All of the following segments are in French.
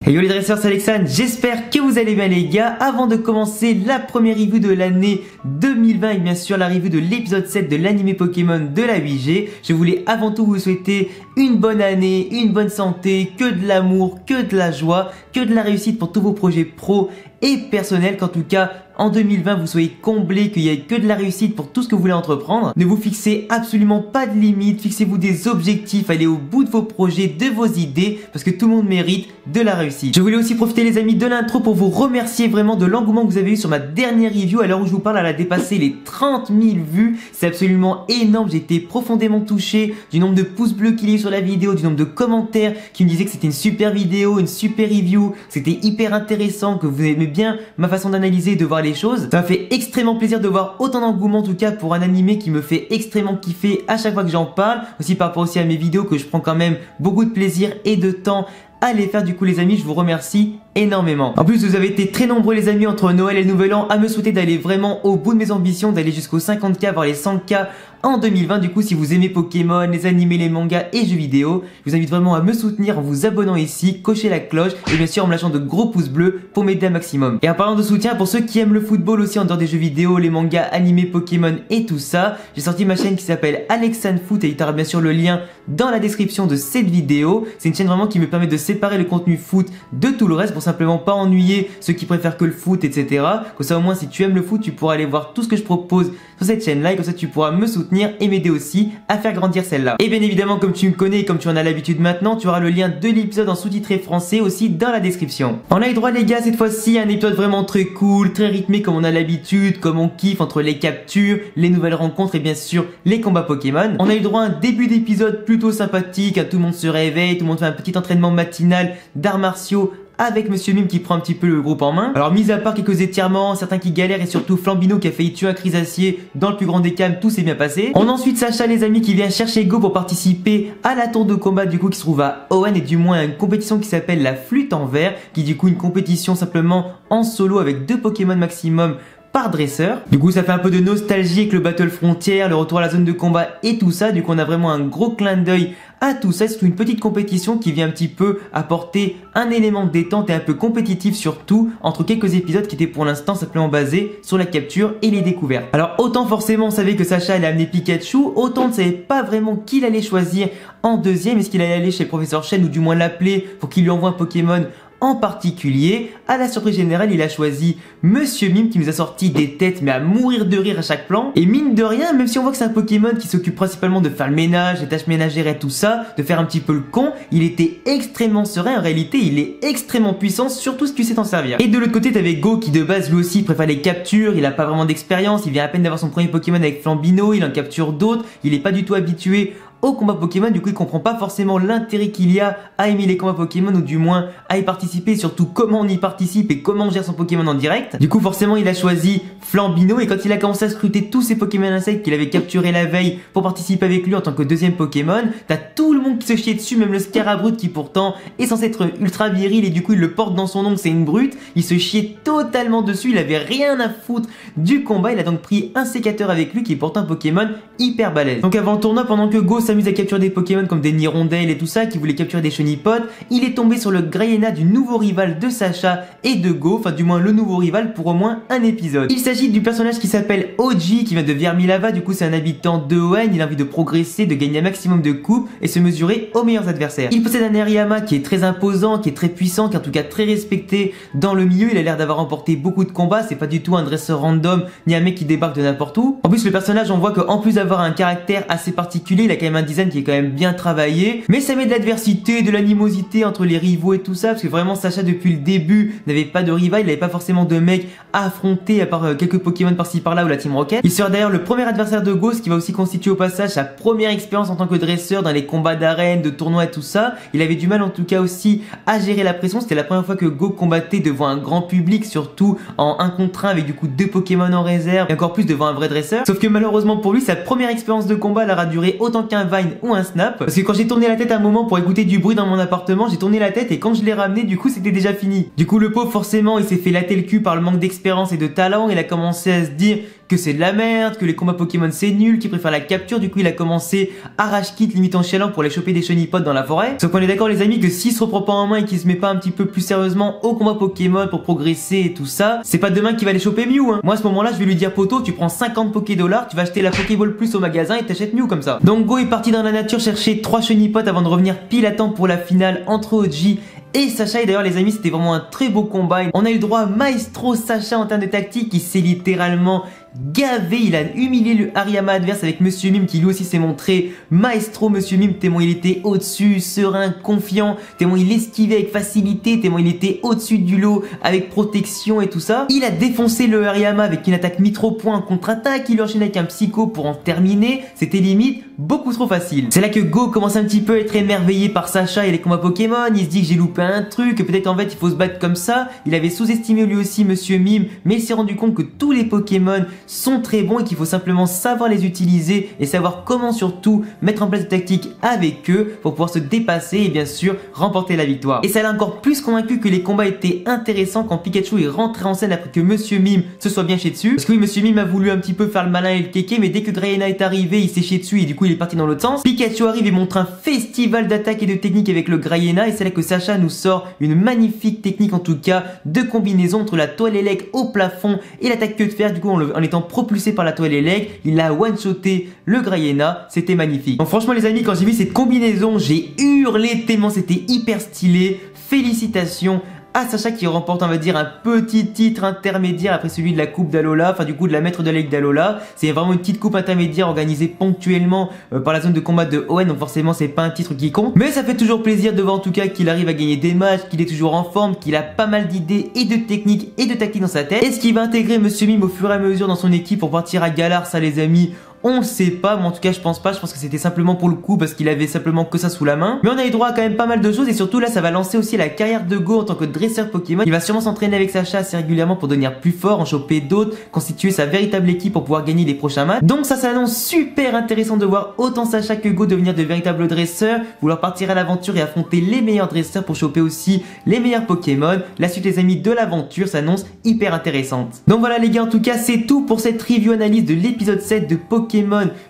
Hey yo les dresseurs, c'est Alexandre, j'espère que vous allez bien les gars. Avant de commencer la première review de l'année 2020 et bien sûr la review de l'épisode 7 de l'animé Pokémon de la 8G, je voulais avant tout vous souhaiter une bonne année, une bonne santé, que de l'amour, que de la joie, que de la réussite pour tous vos projets pro et personnels, qu'en tout cas en 2020 vous soyez comblés, qu'il y ait que de la réussite pour tout ce que vous voulez entreprendre. Ne vous fixez absolument pas de limites, fixez-vous des objectifs, allez au bout de vos projets, de vos idées, parce que tout le monde mérite de la réussite. Je voulais aussi profiter les amis de l'intro pour vous remercier vraiment de l'engouement que vous avez eu sur ma dernière review. À l'heure où je vous parle, elle a dépassé les 30 000 vues, c'est absolument énorme. J'ai été profondément touché du nombre de pouces bleus qu'il y a eu sur la vidéo, du nombre de commentaires qui me disaient que c'était une super vidéo, une super review, c'était hyper intéressant, que vous aimez bien ma façon d'analyser et de voir les choses. Ça m'a fait extrêmement plaisir de voir autant d'engouement en tout cas pour un animé qui me fait extrêmement kiffer à chaque fois que j'en parle. Aussi par rapport aussi à mes vidéos que je prends quand même beaucoup de plaisir et de temps à les faire. Du coup les amis, je vous remercie énormément. En plus vous avez été très nombreux les amis entre Noël et le Nouvel An à me souhaiter d'aller vraiment au bout de mes ambitions, d'aller jusqu'aux 50K voire les 100K en 2020. Du coup si vous aimez Pokémon, les animés, les mangas et jeux vidéo, je vous invite vraiment à me soutenir en vous abonnant ici, cocher la cloche et bien sûr en me lâchant de gros pouces bleus pour m'aider un maximum. Et en parlant de soutien, pour ceux qui aiment le football aussi en dehors des jeux vidéo, les mangas, animés, Pokémon et tout ça, j'ai sorti ma chaîne qui s'appelle Alexandre Foot et il y aura bien sûr le lien dans la description de cette vidéo. C'est une chaîne vraiment qui me permet de séparer le contenu foot de tout le reste pour simplement pas ennuyer ceux qui préfèrent que le foot, etc. Comme ça au moins si tu aimes le foot, tu pourras aller voir tout ce que je propose sur cette chaîne là et comme ça tu pourras me soutenir et m'aider aussi à faire grandir celle-là. Et bien évidemment comme tu me connais et comme tu en as l'habitude maintenant, tu auras le lien de l'épisode en sous-titré français aussi dans la description. On a eu droit les gars cette fois-ci à un épisode vraiment très cool, très rythmé comme on a l'habitude, comme on kiffe entre les captures, les nouvelles rencontres et bien sûr les combats Pokémon. On a eu droit à un début d'épisode plutôt sympathique, tout le monde se réveille, tout le monde fait un petit entraînement matinal d'arts martiaux avec Monsieur Mime qui prend un petit peu le groupe en main. Alors mis à part quelques étirements, certains qui galèrent et surtout Flambino qui a failli tuer un Crisacier dans le plus grand des calmes, tout s'est bien passé. On a ensuite Sacha les amis qui vient chercher Go pour participer à la tour de combat du coup qui se trouve à Hoenn et du moins à une compétition qui s'appelle la flûte en verre, qui est du coup une compétition simplement en solo avec 2 Pokémon maximum par dresseur. Du coup ça fait un peu de nostalgie avec le Battle Frontier, le retour à la zone de combat et tout ça. Du coup on a vraiment un gros clin d'œil à tout ça. C'est une petite compétition qui vient un petit peu apporter un élément de détente et un peu compétitif surtout entre quelques épisodes qui étaient pour l'instant simplement basés sur la capture et les découvertes. Alors autant forcément on savait que Sacha allait amener Pikachu, autant on ne savait pas vraiment qui il allait choisir en deuxième. Est-ce qu'il allait aller chez le professeur Chen ou du moins l'appeler pour qu'il lui envoie un Pokémon en particulier? À la surprise générale, il a choisi Monsieur Mime qui nous a sorti des têtes mais à mourir de rire à chaque plan. Et mine de rien, même si on voit que c'est un Pokémon qui s'occupe principalement de faire le ménage, les tâches ménagères et tout ça, de faire un petit peu le con, il était extrêmement serein. En réalité, il est extrêmement puissant, surtout si tu sais t'en servir. Et de l'autre côté, t'avais Go qui de base lui aussi préfère les captures, il a pas vraiment d'expérience, il vient à peine d'avoir son premier Pokémon avec Flambino, il en capture d'autres, il est pas du tout habitué au combat Pokémon, du coup il comprend pas forcément l'intérêt qu'il y a à aimer les combats Pokémon ou du moins à y participer, et surtout comment on y participe et comment on gère son Pokémon en direct. Du coup forcément il a choisi Flambino et quand il a commencé à scruter tous ses Pokémon insectes qu'il avait capturé la veille pour participer avec lui en tant que deuxième Pokémon, t'as tout le monde qui se chiait dessus, même le Scarabrute qui pourtant est censé être ultra viril et du coup il le porte dans son nom, c'est une brute, il se chiait totalement dessus, il avait rien à foutre du combat. Il a donc pris un sécateur avec lui qui est pourtant un Pokémon hyper balèze. Donc avant le tournoi, pendant que Go s'amuse à capturer des Pokémon comme des Nirondelles et tout ça, qui voulait capturer des Chenipotes, il est tombé sur le Grayena du nouveau rival de Sacha et de Go, enfin du moins le nouveau rival pour au moins un épisode. Il s'agit du personnage qui s'appelle Oji, qui vient de Vermilava. Du coup c'est un habitant de Hoenn, il a envie de progresser, de gagner un maximum de coupes et se mesurer aux meilleurs adversaires. Il possède un Hariyama qui est très imposant, qui est très puissant, qui est en tout cas très respecté dans le milieu. Il a l'air d'avoir remporté beaucoup de combats, c'est pas du tout un dresseur random ni un mec qui débarque de n'importe où. En plus le personnage, on voit qu'en plus d'avoir un caractère assez particulier, il a quand même un design qui est quand même bien travaillé, mais ça met de l'adversité, de l'animosité entre les rivaux et tout ça, parce que vraiment Sacha depuis le début n'avait pas de rival, il n'avait pas forcément de mec à affronter à part quelques Pokémon par-ci par-là ou la Team Rocket. Il sera d'ailleurs le premier adversaire de Go, ce qui va aussi constituer au passage sa première expérience en tant que dresseur dans les combats d'arène, de tournois et tout ça. Il avait du mal en tout cas aussi à gérer la pression, c'était la première fois que Go combattait devant un grand public, surtout en 1 contre 1 avec du coup 2 Pokémon en réserve et encore plus devant un vrai dresseur. Sauf que malheureusement pour lui, sa première expérience de combat elle aura duré autant qu'un Vine ou un Snap. Parce que quand j'ai tourné la tête un moment pour écouter du bruit dans mon appartement, j'ai tourné la tête et quand je l'ai ramené, du coup c'était déjà fini. Du coup le pauvre forcément il s'est fait latter le cul par le manque d'expérience et de talent. Il a commencé à se dire que c'est de la merde, que les combats Pokémon c'est nul, qu'il préfère la capture. Du coup il a commencé à rage quit limite en chialant pour aller choper des shiny pots dans la forêt. Sauf qu'on est d'accord les amis que s'il se reprend pas en main et qu'il se met pas un petit peu plus sérieusement au combat Pokémon pour progresser et tout ça, c'est pas demain qu'il va aller choper Mew hein. Moi à ce moment là je vais lui dire poto, tu prends 50 Poké-dollars, tu vas acheter la Pokéball Plus au magasin et t'achètes Mew comme ça. Donc Go est parti dans la nature chercher 3 shiny pots avant de revenir pile à temps pour la finale entre OG et Sacha. Et d'ailleurs les amis c'était vraiment un très beau combat. On a eu le droit à Maestro Sacha en termes de tactique. Il s'est littéralement gavé, il a humilié le Hariyama adverse avec Monsieur Mime qui lui aussi s'est montré maestro. Monsieur Mime tellement il était au-dessus, serein, confiant, tellement il esquivait avec facilité, tellement il était au-dessus du lot avec protection et tout ça. Il a défoncé le Hariyama avec une attaque mi-trop-point en contre-attaque, il enchaîne avec un psycho pour en terminer, c'était limite beaucoup trop facile. C'est là que Go commence un petit peu à être émerveillé par Sacha et les combats Pokémon. Il se dit que j'ai loupé un truc, que peut-être en fait il faut se battre comme ça. Il avait sous-estimé lui aussi Monsieur Mime, mais il s'est rendu compte que tous les Pokémon sont très bons et qu'il faut simplement savoir les utiliser et savoir comment surtout mettre en place des tactiques avec eux pour pouvoir se dépasser et bien sûr remporter la victoire. Et ça l'a encore plus convaincu que les combats étaient intéressants quand Pikachu est rentré en scène après que Monsieur Mime se soit bien chié dessus. Parce que oui, Monsieur Mime a voulu un petit peu faire le malin et le kéké, mais dès que Grayena est arrivé, il s'est chié dessus et du coup il est parti dans l'autre sens. Pikachu arrive et montre un festival d'attaque et de technique avec le Grayena et c'est là que Sacha nous sort une magnifique technique en tout cas de combinaison entre la toile élec au plafond et l'attaque queue de fer. Du coup en étant propulsé par la toile élec, il a one-shoté le Grayena, c'était magnifique. Donc franchement les amis, quand j'ai vu cette combinaison, j'ai hurlé tellement c'était hyper stylé. Félicitations à Sacha qui remporte on va dire un petit titre intermédiaire après celui de la coupe d'Alola, enfin du coup de la maître de la ligue d'Alola. C'est vraiment une petite coupe intermédiaire organisée ponctuellement par la zone de combat de ON, donc forcément c'est pas un titre qui compte, mais ça fait toujours plaisir de voir en tout cas qu'il arrive à gagner des matchs, qu'il est toujours en forme, qu'il a pas mal d'idées et de techniques et de tactiques dans sa tête. Est-ce qu'il va intégrer Monsieur Mime au fur et à mesure dans son équipe pour partir à Galar? Ça les amis, on le sait pas, mais en tout cas je pense pas, je pense que c'était simplement pour le coup parce qu'il avait simplement que ça sous la main. Mais on a eu droit à quand même pas mal de choses et surtout là ça va lancer aussi la carrière de Go en tant que dresseur Pokémon. Il va sûrement s'entraîner avec Sacha assez régulièrement pour devenir plus fort, en choper d'autres, constituer sa véritable équipe pour pouvoir gagner les prochains matchs. Donc ça s'annonce super intéressant de voir autant Sacha que Go devenir de véritables dresseurs, vouloir partir à l'aventure et affronter les meilleurs dresseurs pour choper aussi les meilleurs Pokémon. La suite les amis de l'aventure s'annonce hyper intéressante. Donc voilà les gars, en tout cas c'est tout pour cette review analyse de l'épisode 7 de Pokémon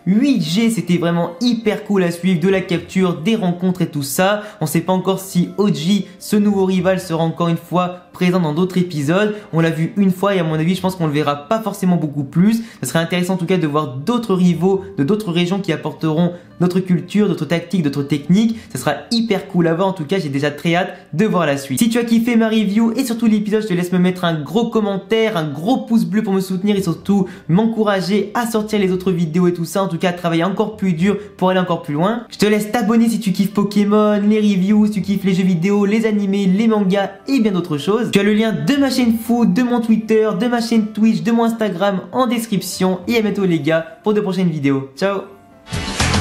8G. C'était vraiment hyper cool à suivre, de la capture, des rencontres et tout ça. On sait pas encore si OG, ce nouveau rival, sera encore une fois présent dans d'autres épisodes. On l'a vu une fois et à mon avis je pense qu'on le verra pas forcément beaucoup plus. Ce serait intéressant en tout cas de voir d'autres rivaux de d'autres régions qui apporteront notre culture, d'autres tactiques, d'autres techniques. Ça sera hyper cool à voir. En tout cas j'ai déjà très hâte de voir la suite. Si tu as kiffé ma review et surtout l'épisode, je te laisse me mettre un gros commentaire, un gros pouce bleu pour me soutenir et surtout m'encourager à sortir les autres vidéos et tout ça. En tout cas à travailler encore plus dur pour aller encore plus loin. Je te laisse t'abonner si tu kiffes Pokémon, les reviews, si tu kiffes les jeux vidéo, les animés, les mangas et bien d'autres choses. Tu as le lien de ma chaîne foot, de mon Twitter, de ma chaîne Twitch, de mon Instagram en description. Et à bientôt les gars pour de prochaines vidéos. Ciao.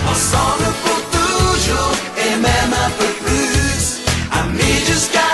Ensemble pour toujours et même un peu plus, amis jusqu'à